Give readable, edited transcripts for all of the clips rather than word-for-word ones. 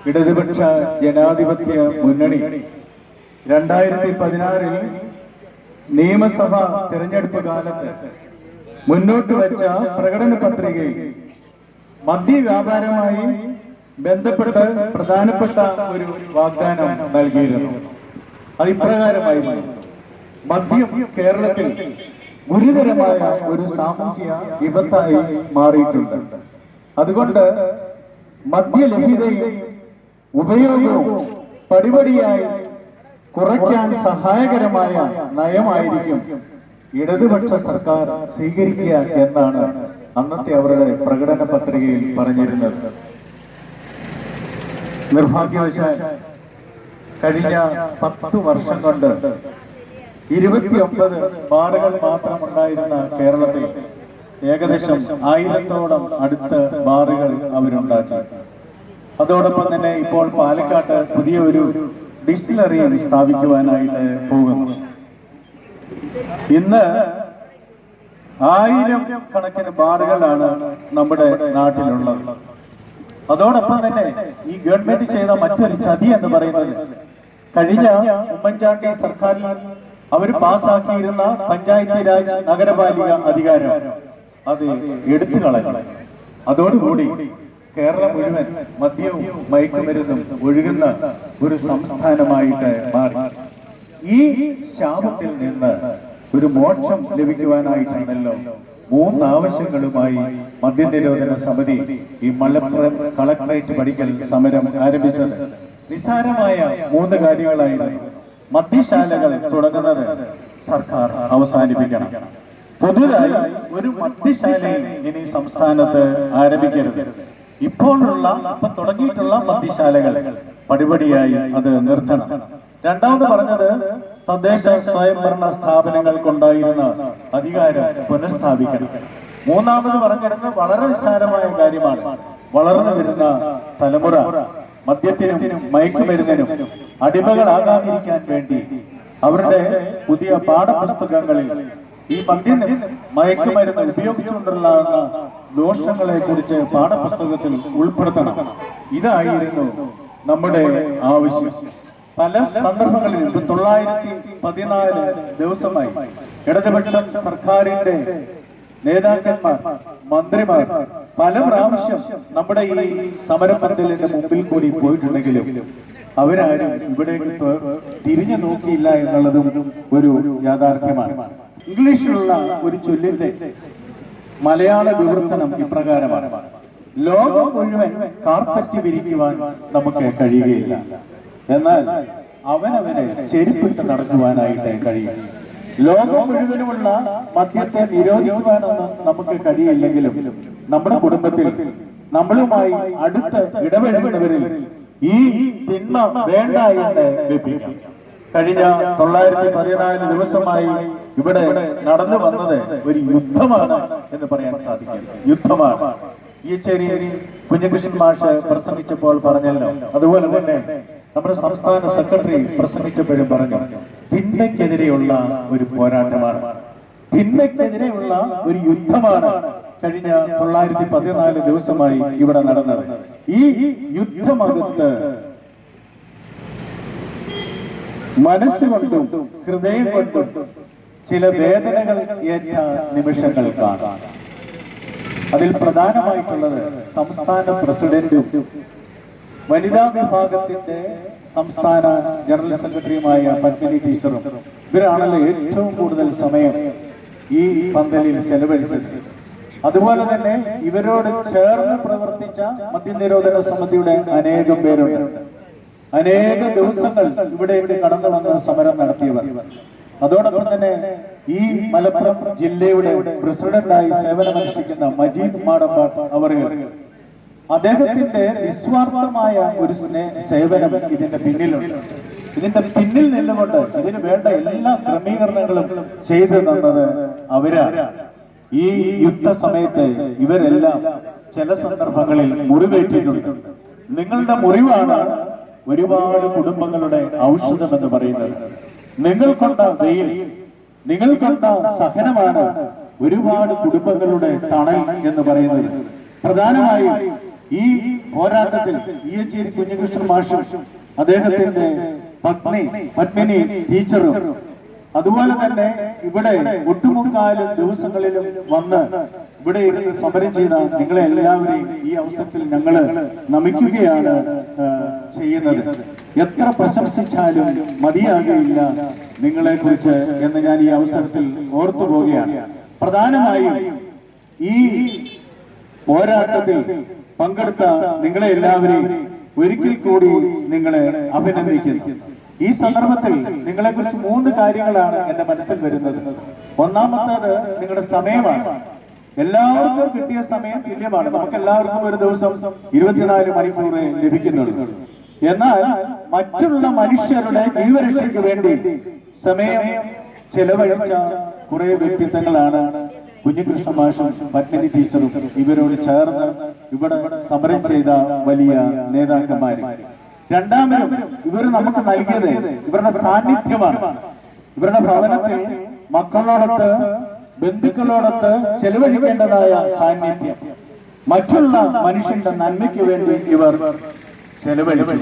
ഇടതുപക്ഷ ജനാധിപത്യ മുന്നണി 2016 നിയമസഭാ തെരഞ്ഞെടുപ്പ് കാലത്ത് മുന്നോട്ട് വെച്ച പ്രകടന പത്രികയിൽ മദ്യവ്യാപാരവുമായി ബന്ധപ്പെട്ട് പ്രധാനപ്പെട്ട ഒരു വാഗ്ദാനം നൽകിയിരുന്നു. അത് ഇപ്രകാരമായിരുന്നു: മദ്യം കേരളത്തിൽ ഗുരുതരമായ ഒരു സാമൂഹിക വിപത്തായി മാറിയിട്ടുണ്ട്. അതുകൊണ്ട് മദ്യലഹരിയും ഉപയോഗവും പടിപടിയായി കുറയ്ക്കാൻ സഹായകരമായ നയമായിരിക്കും ഇടതുപക്ഷ സർക്കാർ സ്വീകരിക്കുക എന്നാണ് അന്നത്തെ അവരുടെ പ്രകടന പത്രികയിൽ പറഞ്ഞിരുന്നത്. നിർഭാഗ്യവശാൽ കഴിഞ്ഞ 10 വർഷം കൊണ്ട് 29 ബാറുകൾ മാത്രമുണ്ടായിരുന്ന കേരളത്തിൽ ഏകദേശം 1000-ഓളം അടുത്ത ബാറുകൾ അവരുണ്ടാക്കി. അതോടൊപ്പം തന്നെ ഇപ്പോൾ പാലക്കാട്ട് പുതിയ ഒരു ഡിസ്റ്റിലറി സ്ഥാപിക്കുവാനായിട്ട് പോകുന്നു. ഇന്ന് 1000 കണക്കിന് ബാറുകളാണ് നമ്മുടെ നാട്ടിലുള്ളത്. അതോടൊപ്പം തന്നെ ഈ ഗവൺമെന്റ് ചെയ്ത മറ്റൊരു ചതി എന്ന് പറയുന്നത്, കഴിഞ്ഞ ഉമ്മൻചാണ്ടി സർക്കാരിൽ അവർ പാസ്സാക്കിയിരുന്ന പഞ്ചായത്ത് രാജ് നഗരപാലിക അധികാരം അത് എടുത്തു കളഞ്ഞു. അതോടുകൂടി കേരളം മുഴുവൻ മദ്യവും മയക്കുമരുന്നും ഒഴുകുന്ന ഒരു സംസ്ഥാനമായിട്ട് മാറി. ഈ ശാപത്തിൽ നിന്ന് ഒരു മോക്ഷം ലഭിക്കുവാനായിട്ടാണല്ലോ 3 ആവശ്യങ്ങളുമായി മദ്യനിരോധന സമിതി ഈ മലപ്പുറം കളക്ടറേറ്റ് പടിക്കൽ സമരം ആരംഭിച്ചത്. നിസ്സാരമായ 3 കാര്യങ്ങളായിരുന്നു. മദ്യശാലകൾ തുടങ്ങുന്നത് സർക്കാർ അവസാനിപ്പിക്കണം. പുതുതായി ഒരു മദ്യശാലയും ഇനി സംസ്ഥാനത്ത് ആരംഭിക്കരുത്. ഇപ്പൊ തുടങ്ങിയിട്ടുള്ള മദ്യശാലകൾ പടിപടിയായി അത് നിർത്തണം. രണ്ടാമത് പറഞ്ഞത് തദ്ദേശ സ്വയംഭരണ സ്ഥാപനങ്ങൾക്കുണ്ടായിരുന്ന അധികാരം പുനഃസ്ഥാപിക്കണം. മൂന്നാമത് പറഞ്ഞിരുന്നത് വളരെ നിസ്സാരമായ കാര്യമാണ്. വളർന്നു വരുന്ന തലമുറ മദ്യത്തിനും മയക്കുമരുന്നിനും അടിമകളാകാതിരിക്കാൻ വേണ്ടി അവരുടെ പുതിയ പാഠപുസ്തകങ്ങളിൽ ഈ മദ്യം മയക്കുമരുന്ന് ഉപയോഗിച്ചുകൊണ്ടുള്ള ദോഷങ്ങളെ കുറിച്ച് പാഠപുസ്തകത്തിൽ ഉൾപ്പെടുത്തണം. ഇതായിരുന്നു നമ്മുടെ ആവശ്യം. പല സന്ദർഭങ്ങളിൽ 914 ദിവസമായി ഇടതുപക്ഷ സർക്കാരിന്റെ നേതാക്കന്മാർ, മന്ത്രിമാർ പല പ്രാവശ്യം നമ്മുടെ ഈ സമരപന്തലിന്റെ മുമ്പിൽ കൂടി പോയിട്ടുണ്ടെങ്കിലും അവരാരും ഇവിടേക്ക് തിരിഞ്ഞു നോക്കിയില്ല എന്നുള്ളതും ഒരു യാഥാർത്ഥ്യമാണ്. ഇംഗ്ലീഷിലുള്ള ഒരു ചൊല്ലിന്റെ മലയാള വിവർത്തനം ഇപ്രകാരമാണ്: ലോകം മുഴുവൻ കാർപ്പറ്റ് വിരിക്കുവാൻ നമുക്ക് കഴിയുകയില്ല, എന്നാൽ അവനവനെ ചെരുപ്പിട്ട് നടക്കുവാനായിട്ട് കഴിയും. ലോകം മുഴുവനുമുള്ള മദ്യത്തെ നിരോധിക്കുവാനൊന്നും നമുക്ക് കഴിയില്ലെങ്കിലും നമ്മുടെ കുടുംബത്തിൽ നമ്മളുമായി അടുത്ത് ഇടപെടുന്നവരിൽ ഈ തിന്മ വേണ്ട എന്ന് വെപ്പിക്കാം. കഴിഞ്ഞ 914 ദിവസമായി ഇവിടെ നടന്നു വന്നത് ഒരു യുദ്ധമാണ് എന്ന് പറയാൻ സാധിക്കും. യുദ്ധമാണ്. ഈ ചെറിയ കുഞ്ഞകൃഷ്ണൻ മാഷ് പ്രസംഗിച്ചപ്പോൾ പറഞ്ഞല്ലോ, അതുപോലെ തന്നെ നമ്മുടെ സംസ്ഥാന സെക്രട്ടറി പ്രസംഗിച്ചപ്പോഴും പറഞ്ഞു, തിന്മയ്ക്കെതിരെയുള്ള ഒരു പോരാട്ടമാണ്, തിന്മയ്ക്കെതിരെയുള്ള ഒരു യുദ്ധമാണ് കഴിഞ്ഞ 914 ദിവസമായി ഇവിടെ നടന്നത്. ഈ യുദ്ധമകത്ത് മനസ്സുകൊണ്ടും ഹൃദയം കൊണ്ടും ചില വേദനകൾ ഏറ്റ നിമിഷങ്ങൾ കാണാം. അതിൽ പ്രധാനമായിട്ടുള്ളത് സംസ്ഥാന പ്രസിഡന്റും വനിതാ വിഭാഗത്തിന്റെ സംസ്ഥാന ജനറൽ സെക്രട്ടറിയുമായ പത്മിനി ടീച്ചറും ഇവരാണല്ലോ ഏറ്റവും കൂടുതൽ സമയം ഈ പന്തലിൽ ചെലവഴിച്ചത്. അതുപോലെ തന്നെ ഇവരോട് ചേർന്ന് പ്രവർത്തിച്ച മദ്യനിരോധന സമിതിയുടെ അനേകം പേരുണ്ട്. അനേക ദിവസങ്ങൾ ഇവിടെ കടന്നു വന്ന് സമരം നടത്തിയവർ. അതോടൊപ്പം തന്നെ ഈ മലപ്പുറം ജില്ലയുടെ പ്രസിഡന്റായി സേവനമനുഷ്ഠിക്കുന്ന മജീദ് മാടമ്പാട്ട് അവറുകൾ, അദ്ദേഹത്തിന്റെ നിസ്വാർത്ഥമായ ഒരു സേവനം ഇതിന്റെ പിന്നിലുണ്ട്. ഇതിന്റെ പിന്നിൽ നിന്നുകൊണ്ട് ഇതിന് വേണ്ട എല്ലാ ക്രമീകരണങ്ങളും ചെയ്തു തന്നത് അവരാണ്. ഈ യുദ്ധ സമയത്ത് ഇവരെല്ലാം ചില സന്ദർഭങ്ങളിൽ മുറിവേറ്റിട്ടുണ്ട്. നിങ്ങളുടെ മുറിവാണ് ഒരുപാട് കുടുംബങ്ങളുടെ ഔഷധം എന്ന് പറയുന്നത്. നിങ്ങൾ കൊണ്ട വെയിൽ, നിങ്ങൾ കൊണ്ട സഹനമാണ് ഒരുപാട് കുടുംബങ്ങളുടെ തണൽ എന്ന് പറയുന്നത്. പ്രധാനമായും ഈ പോരാട്ടത്തിൽ ഇയച്ചേരി കുഞ്ഞികൃഷ്ണൻ മാഷും അദ്ദേഹത്തിന്റെ പത്നി പത്മിനി ടീച്ചറും അതുപോലെ തന്നെ ഇവിടെ ഒട്ടുമുക്കാലും ദിവസങ്ങളിലും വന്ന് ഇവിടെ ഇരുന്ന് സമരം ചെയ്ത നിങ്ങളെ എല്ലാവരെയും ഈ അവസരത്തിൽ ഞങ്ങൾ നമിക്കുകയാണ് ചെയ്യുന്നത്. എത്ര പ്രശംസിച്ചാലും മതിയാകുകയില്ല നിങ്ങളെ കുറിച്ച് എന്ന് ഞാൻ ഈ അവസരത്തിൽ ഓർത്തു പോവുകയാണ്. പ്രധാനമായും ഈ പോരാട്ടത്തിൽ പങ്കെടുത്ത നിങ്ങളെ എല്ലാവരെയും ഒരിക്കൽ കൂടി നിങ്ങളെ അഭിനന്ദിക്കുന്നു. ഈ സന്ദർഭത്തിൽ നിങ്ങളെ കുറിച്ച് 3 കാര്യങ്ങളാണ് എന്റെ മനസ്സിൽ വരുന്നത്. ഒന്നാമത്തേത് നിങ്ങളുടെ സമയമാണ്. എല്ലാവർക്കും കിട്ടിയ സമയം തുല്യമാണ്. നമുക്ക് എല്ലാവർക്കും ഒരു ദിവസം 24 മണിക്കൂർ ലഭിക്കുന്നുള്ളൂ. എന്നാൽ മറ്റുള്ള മനുഷ്യരുടെ ജീവരക്ഷയ്ക്ക് വേണ്ടി സമയം ചെലവഴിച്ച കുറെ വ്യക്തിത്വങ്ങളാണ് കുഞ്ഞികൃഷ്ണ മാഷും പത്മിനി ടീച്ചറും ഇവരോട് ചേർന്ന് ഇവിടെ സമരം ചെയ്ത വലിയ നേതാക്കന്മാര്. രണ്ടാമതും ഇവർ നമുക്ക് നൽകിയത് ഇവരുടെ സാന്നിധ്യമാണ്. ഇവരുടെ ഭവനത്തിൽ മക്കളോടൊത്ത് ബന്ധുക്കളോടൊത്ത് ചെലവഴിക്കേണ്ടതായ സാന്നിധ്യം മറ്റുള്ള മനുഷ്യന്റെ നന്മയ്ക്ക് വേണ്ടി ഇവർ ചെലവഴിച്ചു.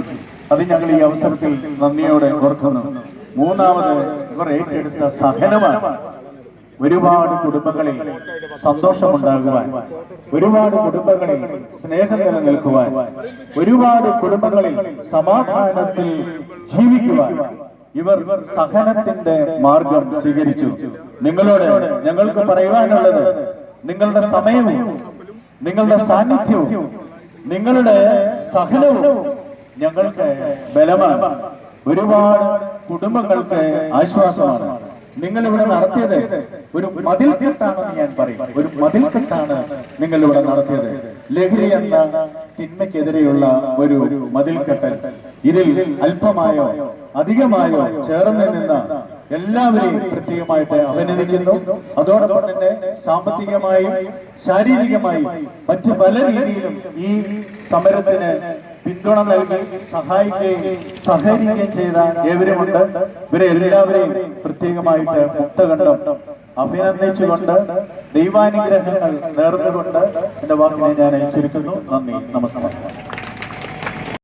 അത് ഞങ്ങൾ ഈ അവസരത്തിൽ നന്ദിയോടെ ഓർക്കുന്നു. മൂന്നാമത് ഇവർ ഏറ്റെടുത്ത സഹനമാണ്. ഒരുപാട് കുടുംബങ്ങളിൽ സന്തോഷമുണ്ടാകുവാൻ, ഒരുപാട് കുടുംബങ്ങളിൽ സ്നേഹം നിലനിൽക്കുവാൻ, ഒരുപാട് കുടുംബങ്ങളിൽ സമാധാനത്തിൽ ജീവിക്കുവാൻ ഇവർ സഹനത്തിന്റെ മാർഗം സ്വീകരിച്ചു. നിങ്ങളോട് ഞങ്ങൾക്ക് പറയുവാനുള്ളത് നിങ്ങളുടെ സമയവും നിങ്ങളുടെ സാന്നിധ്യവും നിങ്ങളുടെ സഹനവും ഞങ്ങൾക്ക് ബലമാണ്. ഒരുപാട് കുടുംബങ്ങൾക്ക് ആശ്വാസമാണ്. നിങ്ങൾ ഇവിടെ നടത്തിയത് ഒരു മതിൽക്കെട്ടാണെന്ന് ഞാൻ പറയും. ഒരു മതിൽക്കെട്ടാണ് നിങ്ങൾ ഇവിടെ നടത്തിയത്. ലഹരി എന്ന തിന്മയ്ക്കെതിരെയുള്ള ഒരു മതിൽക്കെട്ടൽ. ഇതിൽ അല്പമായോ അധികമായോ ചേർന്ന് നിന്ന എല്ലാവരെയും പ്രത്യേകമായിട്ട് അഭിനന്ദിക്കുന്നു. അതോടൊപ്പം തന്നെ സാമ്പത്തികമായും ശാരീരികമായും മറ്റു പല രീതിയിലും ഈ സമരത്തിന് പിന്തുണ നൽകി സഹായിക്കുകയും സഹകരിക്കുകയും ചെയ്ത ഏവരുമുണ്ട്. ഇവരെ എല്ലാവരെയും പ്രത്യേകമായിട്ട് മുക്തകണ്ഠം അഭിനന്ദിച്ചുകൊണ്ട് ദൈവാനുഗ്രഹങ്ങൾ നേർന്നുകൊണ്ട് എന്റെ വാക്കിനെ ഞാൻ ചുരുക്കുന്നു. നന്ദി, നമസ്കാരം.